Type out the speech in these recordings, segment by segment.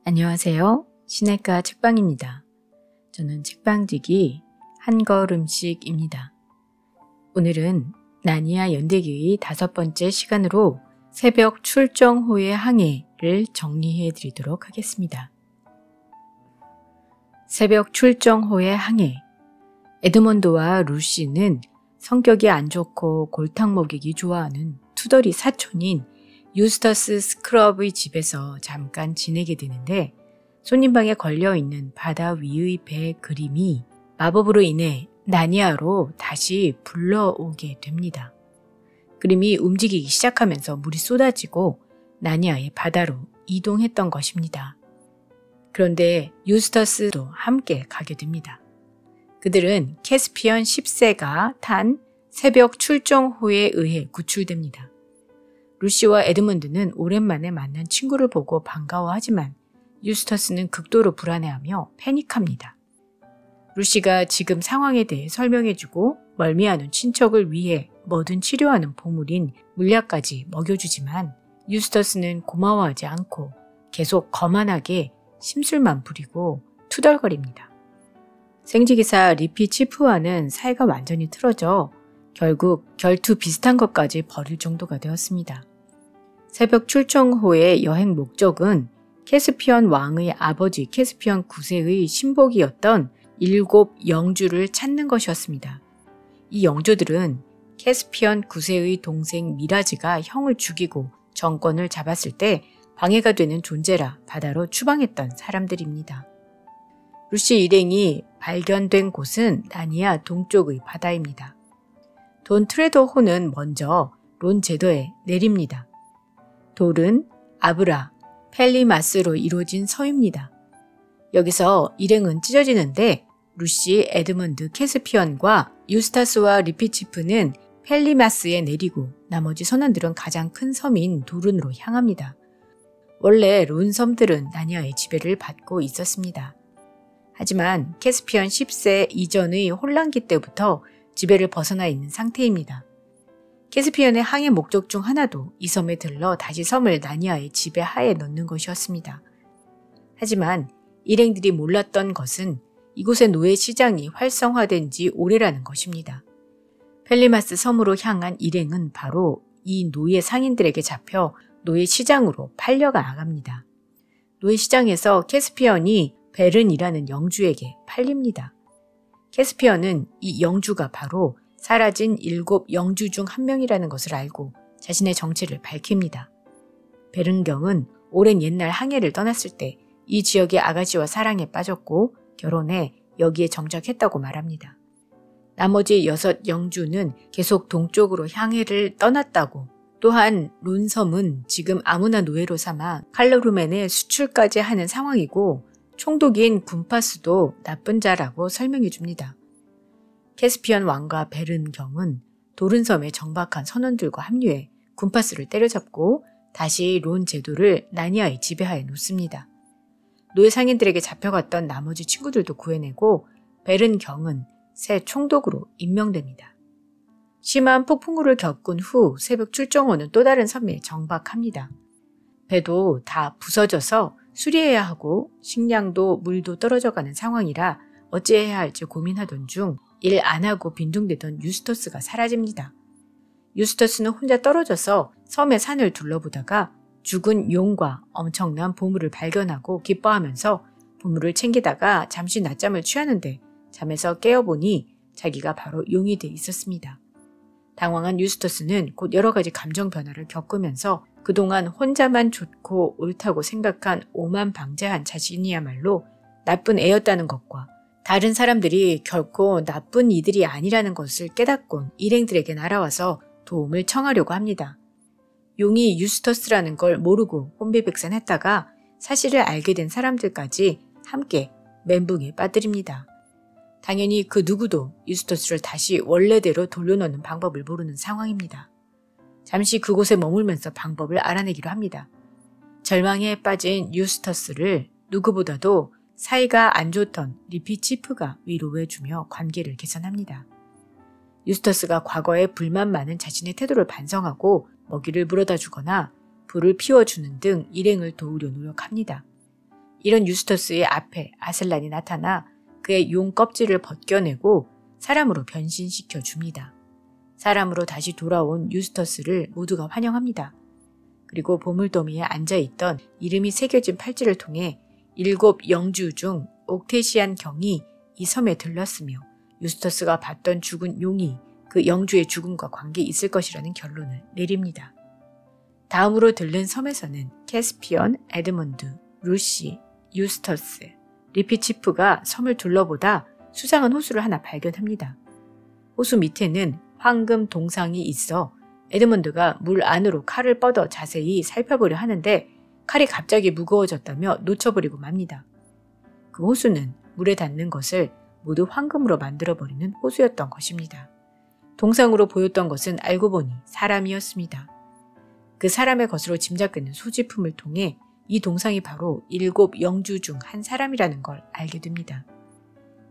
안녕하세요. 시내가 책방입니다. 저는 책방지기 한걸음씩입니다. 오늘은 나니아 연대기의 5번째 시간으로 새벽 출정 후의 항해를 정리해 드리도록 하겠습니다. 새벽 출정 후의 항해. 에드먼드와 루시는 성격이 안 좋고 골탕 먹이기 좋아하는 투덜이 사촌인 유스터스 스크럽의 집에서 잠깐 지내게 되는데 손님방에 걸려있는 바다 위의 배 그림이 마법으로 인해 나니아로 다시 불러오게 됩니다. 그림이 움직이기 시작하면서 물이 쏟아지고 나니아의 바다로 이동했던 것입니다. 그런데 유스터스도 함께 가게 됩니다. 그들은 캐스피언 10세가 탄 새벽 출정호에 의해 구출됩니다. 루시와 에드먼드는 오랜만에 만난 친구를 보고 반가워하지만 유스터스는 극도로 불안해하며 패닉합니다. 루시가 지금 상황에 대해 설명해주고 멀미하는 친척을 위해 뭐든 치료하는 보물인 물약까지 먹여주지만 유스터스는 고마워하지 않고 계속 거만하게 심술만 부리고 투덜거립니다. 생지기사 리피 치프와는 사이가 완전히 틀어져 결국 결투 비슷한 것까지 벌일 정도가 되었습니다. 새벽 출정호의 여행 목적은 캐스피언 왕의 아버지 캐스피언 9세의 신복이었던 7 영주를 찾는 것이었습니다. 이 영주들은 캐스피언 9세의 동생 미라즈가 형을 죽이고 정권을 잡았을 때 방해가 되는 존재라 바다로 추방했던 사람들입니다. 루시 일행이 발견된 곳은 나니아 동쪽의 바다입니다. 돈 트레더호는 먼저 론 제도에 내립니다. 돌은 아브라, 펠리마스로 이루어진 섬입니다. 여기서 일행은 찢어지는데 루시, 에드먼드, 캐스피언과 유스타스와 리피치프는 펠리마스에 내리고 나머지 선원들은 가장 큰 섬인 도른으로 향합니다. 원래 론 섬들은 나니아의 지배를 받고 있었습니다. 하지만 캐스피언 10세 이전의 혼란기 때부터 지배를 벗어나 있는 상태입니다. 캐스피언의 항해 목적 중 하나도 이 섬에 들러 다시 섬을 나니아의 지배 하에 넣는 것이었습니다. 하지만 일행들이 몰랐던 것은 이곳의 노예 시장이 활성화된 지 오래라는 것입니다. 펠리마스 섬으로 향한 일행은 바로 이 노예 상인들에게 잡혀 노예 시장으로 팔려가 나갑니다. 노예 시장에서 캐스피언이 베른이라는 영주에게 팔립니다. 캐스피언은 이 영주가 바로 사라진 7 영주 중 한 명이라는 것을 알고 자신의 정체를 밝힙니다. 베른경은 오랜 옛날 항해를 떠났을 때 이 지역의 아가씨와 사랑에 빠졌고 결혼해 여기에 정착했다고 말합니다. 나머지 6 영주는 계속 동쪽으로 항해를 떠났다고, 또한 론섬은 지금 아무나 노예로 삼아 칼로루멘에 수출까지 하는 상황이고 총독인 군파스도 나쁜 자라고 설명해 줍니다. 캐스피언 왕과 베른경은 도른섬에 정박한 선원들과 합류해 군파스를 때려잡고 다시 론 제도를 나니아의 지배하에 놓습니다. 노예 상인들에게 잡혀갔던 나머지 친구들도 구해내고 베른경은 새 총독으로 임명됩니다. 심한 폭풍우를 겪은 후 새벽 출정호는 또 다른 섬에 정박합니다. 배도 다 부서져서 수리해야 하고 식량도 물도 떨어져가는 상황이라 어찌해야 할지 고민하던 중 일 안 하고 빈둥대던 유스터스가 사라집니다. 유스터스는 혼자 떨어져서 섬의 산을 둘러보다가 죽은 용과 엄청난 보물을 발견하고 기뻐하면서 보물을 챙기다가 잠시 낮잠을 취하는데 잠에서 깨어보니 자기가 바로 용이 돼 있었습니다. 당황한 유스터스는 곧 여러 가지 감정 변화를 겪으면서 그동안 혼자만 좋고 옳다고 생각한 오만방자한 자신이야말로 나쁜 애였다는 것과 다른 사람들이 결코 나쁜 이들이 아니라는 것을 깨닫곤 일행들에게 날아와서 도움을 청하려고 합니다. 용이 유스터스라는 걸 모르고 혼비백산했다가 사실을 알게 된 사람들까지 함께 멘붕에 빠뜨립니다. 당연히 그 누구도 유스터스를 다시 원래대로 돌려놓는 방법을 모르는 상황입니다. 잠시 그곳에 머물면서 방법을 알아내기로 합니다. 절망에 빠진 유스터스를 누구보다도 사이가 안 좋던 리피치프가 위로해주며 관계를 개선합니다. 유스터스가 과거에 불만 많은 자신의 태도를 반성하고 먹이를 물어다 주거나 불을 피워주는 등 일행을 도우려 노력합니다. 이런 유스터스의 앞에 아슬란이 나타나 그의 용 껍질을 벗겨내고 사람으로 변신시켜 줍니다. 사람으로 다시 돌아온 유스터스를 모두가 환영합니다. 그리고 보물더미에 앉아있던 이름이 새겨진 팔찌를 통해 7 영주 중 옥테시안 경이 이 섬에 들렀으며 유스터스가 봤던 죽은 용이 그 영주의 죽음과 관계 있을 것이라는 결론을 내립니다. 다음으로 들른 섬에서는 캐스피언, 에드먼드, 루시, 유스터스, 리피치프가 섬을 둘러보다 수상한 호수를 하나 발견합니다. 호수 밑에는 황금 동상이 있어 에드먼드가 물 안으로 칼을 뻗어 자세히 살펴보려 하는데 칼이 갑자기 무거워졌다며 놓쳐버리고 맙니다. 그 호수는 물에 닿는 것을 모두 황금으로 만들어버리는 호수였던 것입니다. 동상으로 보였던 것은 알고 보니 사람이었습니다. 그 사람의 것으로 짐작되는 소지품을 통해 이 동상이 바로 7 영주 중 한 사람이라는 걸 알게 됩니다.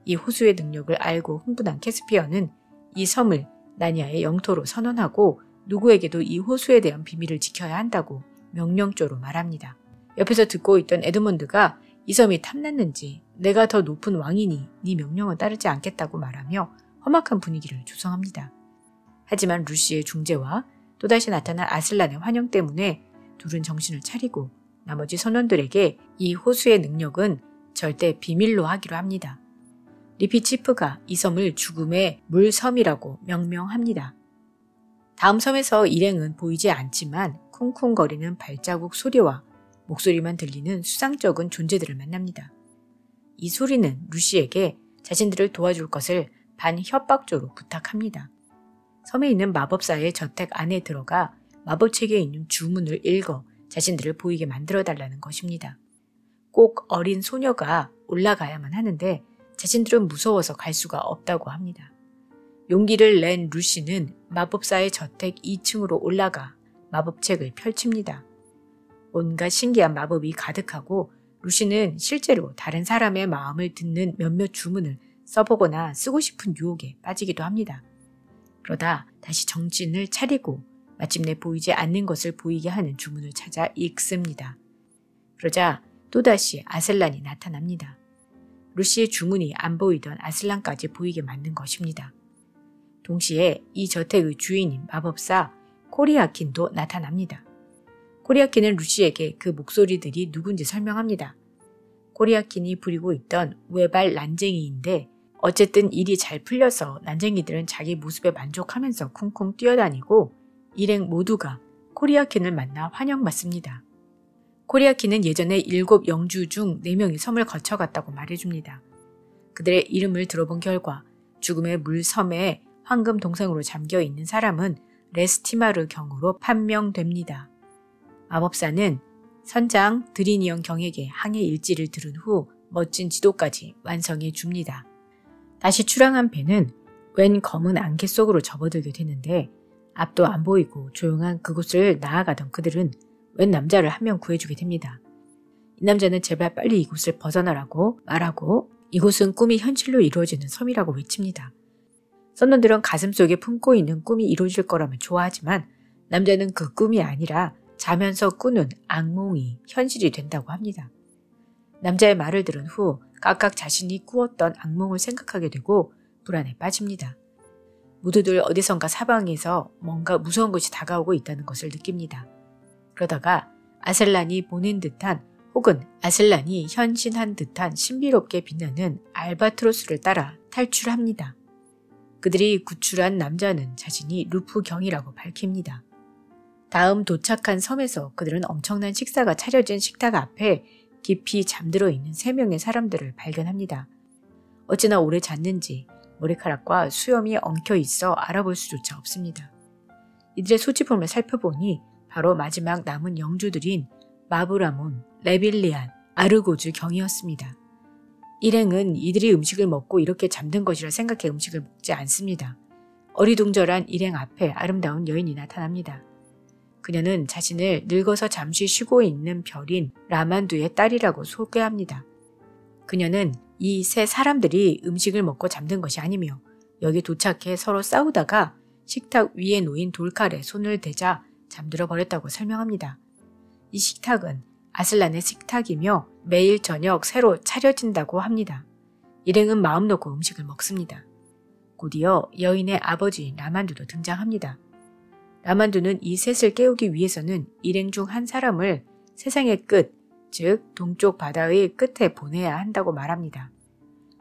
이 호수의 능력을 알고 흥분한 캐스피언은 이 섬을 나니아의 영토로 선언하고 누구에게도 이 호수에 대한 비밀을 지켜야 한다고 명령조로 말합니다. 옆에서 듣고 있던 에드먼드가 이 섬이 탐났는지 내가 더 높은 왕이니 네 명령은 따르지 않겠다고 말하며 험악한 분위기를 조성합니다. 하지만 루시의 중재와 또다시 나타난 아슬란의 환영 때문에 둘은 정신을 차리고 나머지 선원들에게 이 호수의 능력은 절대 비밀로 하기로 합니다. 리피치프가 이 섬을 죽음의 물섬이라고 명명합니다. 다음 섬에서 일행은 보이지 않지만 쿵쿵거리는 발자국 소리와 목소리만 들리는 수상쩍은 존재들을 만납니다. 이 소리는 루시에게 자신들을 도와줄 것을 반협박조로 부탁합니다. 섬에 있는 마법사의 저택 안에 들어가 마법책에 있는 주문을 읽어 자신들을 보이게 만들어달라는 것입니다. 꼭 어린 소녀가 올라가야만 하는데 자신들은 무서워서 갈 수가 없다고 합니다. 용기를 낸 루시는 마법사의 저택 2층으로 올라가 마법책을 펼칩니다. 온갖 신기한 마법이 가득하고 루시는 실제로 다른 사람의 마음을 듣는 몇몇 주문을 써보거나 쓰고 싶은 유혹에 빠지기도 합니다. 그러다 다시 정신을 차리고 마침내 보이지 않는 것을 보이게 하는 주문을 찾아 읽습니다. 그러자 또다시 아슬란이 나타납니다. 루시의 주문이 안 보이던 아슬란까지 보이게 만든 것입니다. 동시에 이 저택의 주인인 마법사 코리아킨도 나타납니다. 코리아킨은 루시에게 그 목소리들이 누군지 설명합니다. 코리아킨이 부리고 있던 외발 난쟁이인데 어쨌든 일이 잘 풀려서 난쟁이들은 자기 모습에 만족하면서 쿵쿵 뛰어다니고 일행 모두가 코리아킨을 만나 환영받습니다. 코리아킨은 예전에 7 영주 중 4명이 섬을 거쳐갔다고 말해줍니다. 그들의 이름을 들어본 결과 죽음의 물섬에 황금 동상으로 잠겨있는 사람은 레스티마르 경으로 판명됩니다. 마법사는 선장 드리니언 경에게 항해 일지를 들은 후 멋진 지도까지 완성해 줍니다. 다시 출항한 배는 웬 검은 안개 속으로 접어들게 되는데 앞도 안 보이고 조용한 그곳을 나아가던 그들은 웬 남자를 한 명 구해주게 됩니다. 이 남자는 제발 빨리 이곳을 벗어나라고 말하고 이곳은 꿈이 현실로 이루어지는 섬이라고 외칩니다. 선원들은 가슴속에 품고 있는 꿈이 이루어질 거라면 좋아하지만 남자는 그 꿈이 아니라 자면서 꾸는 악몽이 현실이 된다고 합니다. 남자의 말을 들은 후 각각 자신이 꾸었던 악몽을 생각하게 되고 불안에 빠집니다. 모두들 어디선가 사방에서 뭔가 무서운 것이 다가오고 있다는 것을 느낍니다. 그러다가 아슬란이 보낸 듯한 혹은 아슬란이 현신한 듯한 신비롭게 빛나는 알바트로스를 따라 탈출합니다. 그들이 구출한 남자는 자신이 루프 경이라고 밝힙니다. 다음 도착한 섬에서 그들은 엄청난 식사가 차려진 식탁 앞에 깊이 잠들어 있는 3명의 사람들을 발견합니다. 어찌나 오래 잤는지 머리카락과 수염이 엉켜 있어 알아볼 수조차 없습니다. 이들의 소지품을 살펴보니 바로 마지막 남은 영주들인 마브라몬, 레빌리안, 아르고즈 경이었습니다. 일행은 이들이 음식을 먹고 이렇게 잠든 것이라 생각해 음식을 먹지 않습니다. 어리둥절한 일행 앞에 아름다운 여인이 나타납니다. 그녀는 자신을 늙어서 잠시 쉬고 있는 별인 라만두의 딸이라고 소개합니다. 그녀는 이 3 사람들이 음식을 먹고 잠든 것이 아니며 여기 도착해 서로 싸우다가 식탁 위에 놓인 돌칼에 손을 대자 잠들어 버렸다고 설명합니다. 이 식탁은 아슬란의 식탁이며 매일 저녁 새로 차려진다고 합니다. 일행은 마음 놓고 음식을 먹습니다. 곧이어 여인의 아버지 라만두도 등장합니다. 라만두는 이 셋을 깨우기 위해서는 일행 중 한 사람을 세상의 끝, 즉 동쪽 바다의 끝에 보내야 한다고 말합니다.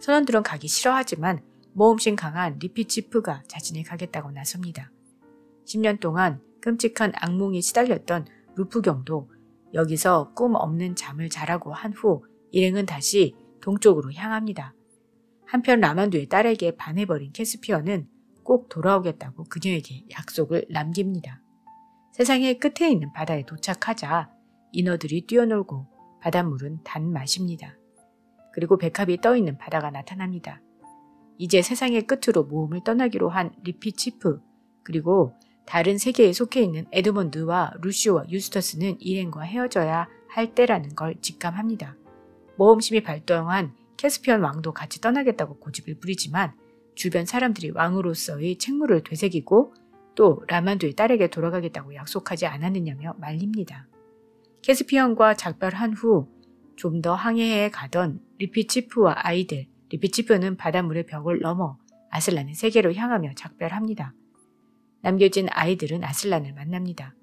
선원들은 가기 싫어하지만 모험심 강한 리피치프가 자신이 가겠다고 나섭니다. 10년 동안 끔찍한 악몽이 시달렸던 루프경도 여기서 꿈 없는 잠을 자라고 한 후 일행은 다시 동쪽으로 향합니다. 한편 라만두의 딸에게 반해버린 캐스피어는 꼭 돌아오겠다고 그녀에게 약속을 남깁니다. 세상의 끝에 있는 바다에 도착하자 인어들이 뛰어놀고 바닷물은 단맛입니다. 그리고 백합이 떠있는 바다가 나타납니다. 이제 세상의 끝으로 모험을 떠나기로 한 리피치프 그리고 다른 세계에 속해 있는 에드먼드와 루시오와 유스터스는 일행과 헤어져야 할 때라는 걸 직감합니다. 모험심이 발동한 캐스피언 왕도 같이 떠나겠다고 고집을 부리지만 주변 사람들이 왕으로서의 책무를 되새기고 또 라만두의 딸에게 돌아가겠다고 약속하지 않았느냐며 말립니다. 캐스피언과 작별한 후 좀 더 항해해 가던 리피치프와 아이들, 리피치프는 바닷물의 벽을 넘어 아슬란의 세계로 향하며 작별합니다. 남겨진 아이들은 아슬란을 만납니다.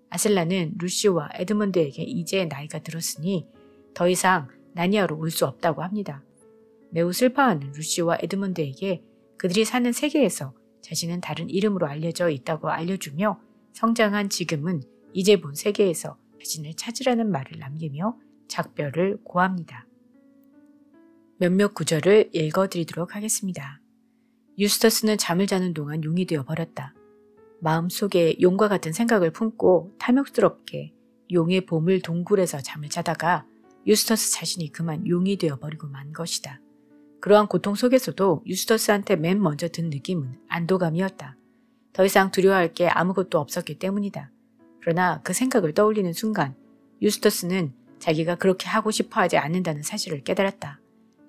아슬란은 루시오와 에드먼드에게 이제 나이가 들었으니 더 이상 나니아로 올 수 없다고 합니다. 매우 슬퍼하는 루시오와 에드먼드에게 그들이 사는 세계에서 자신은 다른 이름으로 알려져 있다고 알려주며 성장한 지금은 이제 본 세계에서 자신을 찾으라는 말을 남기며 작별을 고합니다. 몇몇 구절을 읽어드리도록 하겠습니다. 유스터스는 잠을 자는 동안 용이 되어 버렸다. 마음속에 용과 같은 생각을 품고 탐욕스럽게 용의 보물 동굴에서 잠을 자다가 유스터스 자신이 그만 용이 되어버리고 만 것이다. 그러한 고통 속에서도 유스터스한테 맨 먼저 든 느낌은 안도감이었다. 더 이상 두려워할 게 아무것도 없었기 때문이다. 그러나 그 생각을 떠올리는 순간 유스터스는 자기가 그렇게 하고 싶어 하지 않는다는 사실을 깨달았다.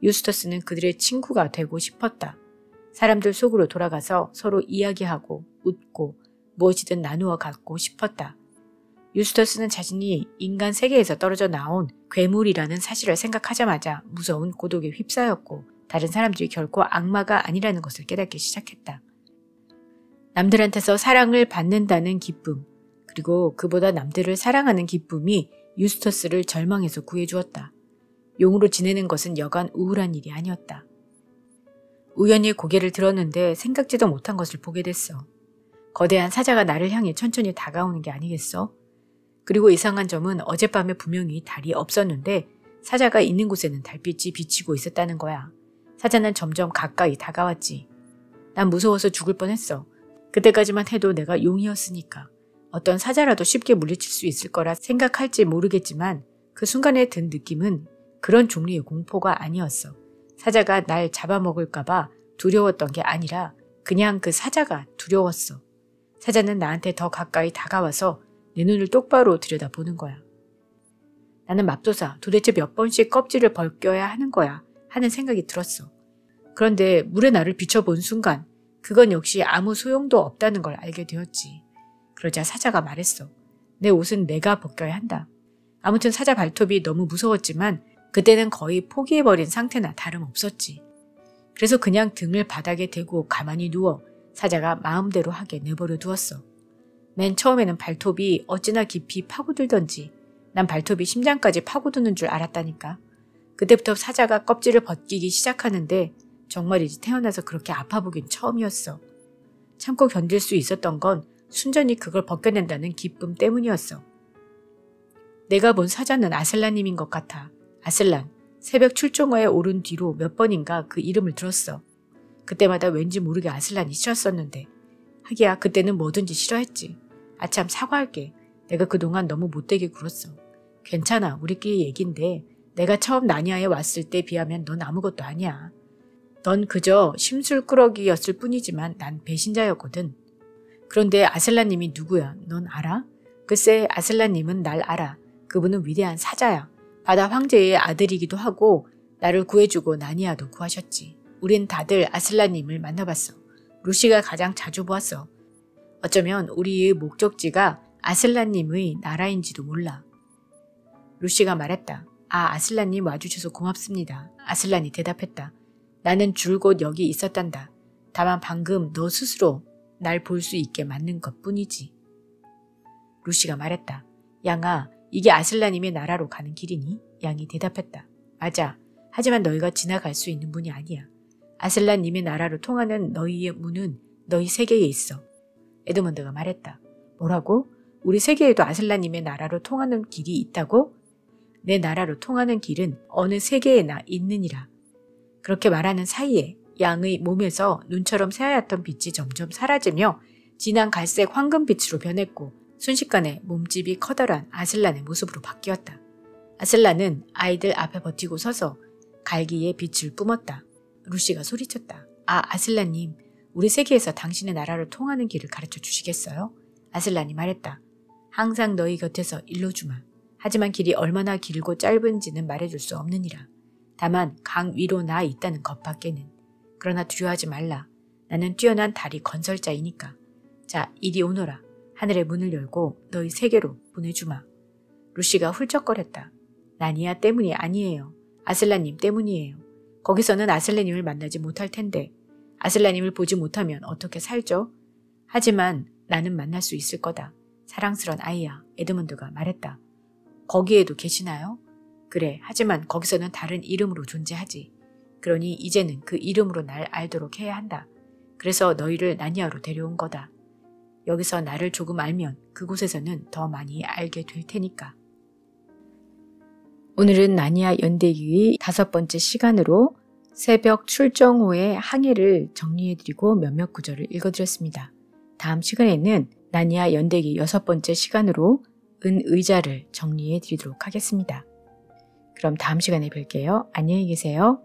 유스터스는 그들의 친구가 되고 싶었다. 사람들 속으로 돌아가서 서로 이야기하고 웃고 무엇이든 나누어 갖고 싶었다. 유스터스는 자신이 인간 세계에서 떨어져 나온 괴물이라는 사실을 생각하자마자 무서운 고독에 휩싸였고 다른 사람들이 결코 악마가 아니라는 것을 깨닫기 시작했다. 남들한테서 사랑을 받는다는 기쁨, 그리고 그보다 남들을 사랑하는 기쁨이 유스터스를 절망에서 구해주었다. 용으로 지내는 것은 여간 우울한 일이 아니었다. 우연히 고개를 들었는데 생각지도 못한 것을 보게 됐어. 거대한 사자가 나를 향해 천천히 다가오는 게 아니겠어? 그리고 이상한 점은 어젯밤에 분명히 달이 없었는데 사자가 있는 곳에는 달빛이 비치고 있었다는 거야. 사자는 점점 가까이 다가왔지. 난 무서워서 죽을 뻔했어. 그때까지만 해도 내가 용이었으니까. 어떤 사자라도 쉽게 물리칠 수 있을 거라 생각할지 모르겠지만 그 순간에 든 느낌은 그런 종류의 공포가 아니었어. 사자가 날 잡아먹을까봐 두려웠던 게 아니라 그냥 그 사자가 두려웠어. 사자는 나한테 더 가까이 다가와서 내 눈을 똑바로 들여다보는 거야. 나는 맙소사 도대체 몇 번씩 껍질을 벗겨야 하는 거야 하는 생각이 들었어. 그런데 물에 나를 비춰본 순간 그건 역시 아무 소용도 없다는 걸 알게 되었지. 그러자 사자가 말했어. 내 옷은 내가 벗겨야 한다. 아무튼 사자 발톱이 너무 무서웠지만 그때는 거의 포기해버린 상태나 다름없었지. 그래서 그냥 등을 바닥에 대고 가만히 누워 사자가 마음대로 하게 내버려 두었어. 맨 처음에는 발톱이 어찌나 깊이 파고들던지 난 발톱이 심장까지 파고드는 줄 알았다니까. 그때부터 사자가 껍질을 벗기기 시작하는데 정말이지 태어나서 그렇게 아파 보긴 처음이었어. 참고 견딜 수 있었던 건 순전히 그걸 벗겨낸다는 기쁨 때문이었어. 내가 본 사자는 아슬란님인 것 같아. 아슬란. 새벽 출정화에 오른 뒤로 몇 번인가 그 이름을 들었어. 그때마다 왠지 모르게 아슬란이 싫었었는데 하기야 그때는 뭐든지 싫어했지. 아참 사과할게. 내가 그동안 너무 못되게 굴었어. 괜찮아. 우리끼리 얘긴데 내가 처음 나니아에 왔을 때 비하면 넌 아무것도 아니야. 넌 그저 심술꾸러기였을 뿐이지만 난 배신자였거든. 그런데 아슬란님이 누구야? 넌 알아? 글쎄 아슬란님은 날 알아. 그분은 위대한 사자야. 바다 황제의 아들이기도 하고 나를 구해주고 나니아도 구하셨지. 우린 다들 아슬란님을 만나봤어. 루시가 가장 자주 보았어. 어쩌면 우리의 목적지가 아슬란님의 나라인지도 몰라. 루시가 말했다. 아슬란님 와주셔서 고맙습니다. 아슬란이 대답했다. 나는 줄곧 여기 있었단다. 다만 방금 너 스스로 날 볼 수 있게 만든 것뿐이지. 루시가 말했다. 양아, 이게 아슬라님의 나라로 가는 길이니? 양이 대답했다. 맞아. 하지만 너희가 지나갈 수 있는 문이 아니야. 아슬란님의 나라로 통하는 너희의 문은 너희 세계에 있어. 에드먼드가 말했다. 뭐라고? 우리 세계에도 아슬란님의 나라로 통하는 길이 있다고? 내 나라로 통하는 길은 어느 세계에나 있느니라. 그렇게 말하는 사이에 양의 몸에서 눈처럼 새하얗던 빛이 점점 사라지며 진한 갈색 황금빛으로 변했고 순식간에 몸집이 커다란 아슬란의 모습으로 바뀌었다. 아슬란은 아이들 앞에 버티고 서서 갈기에 빛을 뿜었다. 루시가 소리쳤다. 아슬란님, 우리 세계에서 당신의 나라로 통하는 길을 가르쳐 주시겠어요? 아슬란이 말했다. 항상 너희 곁에서 일러주마. 하지만 길이 얼마나 길고 짧은지는 말해줄 수 없느니라. 다만 강 위로 나 있다는 것밖에는. 그러나 두려워하지 말라. 나는 뛰어난 다리 건설자이니까. 자, 이리 오너라. 하늘의 문을 열고 너희 세계로 보내주마. 루시가 훌쩍거렸다. 나니아 때문이 아니에요. 아슬란님 때문이에요. 거기서는 아슬란님을 만나지 못할 텐데 아슬란님을 보지 못하면 어떻게 살죠? 하지만 나는 만날 수 있을 거다. 사랑스런 아이야. 에드먼드가 말했다. 거기에도 계시나요? 그래. 하지만 거기서는 다른 이름으로 존재하지. 그러니 이제는 그 이름으로 날 알도록 해야 한다. 그래서 너희를 나니아로 데려온 거다. 여기서 나를 조금 알면 그곳에서는 더 많이 알게 될 테니까. 오늘은 나니아 연대기의 5번째 시간으로 새벽 출정 후의 항해를 정리해드리고 몇몇 구절을 읽어드렸습니다. 다음 시간에는 나니아 연대기 6번째 시간으로 은의자를 정리해드리도록 하겠습니다. 그럼 다음 시간에 뵐게요. 안녕히 계세요.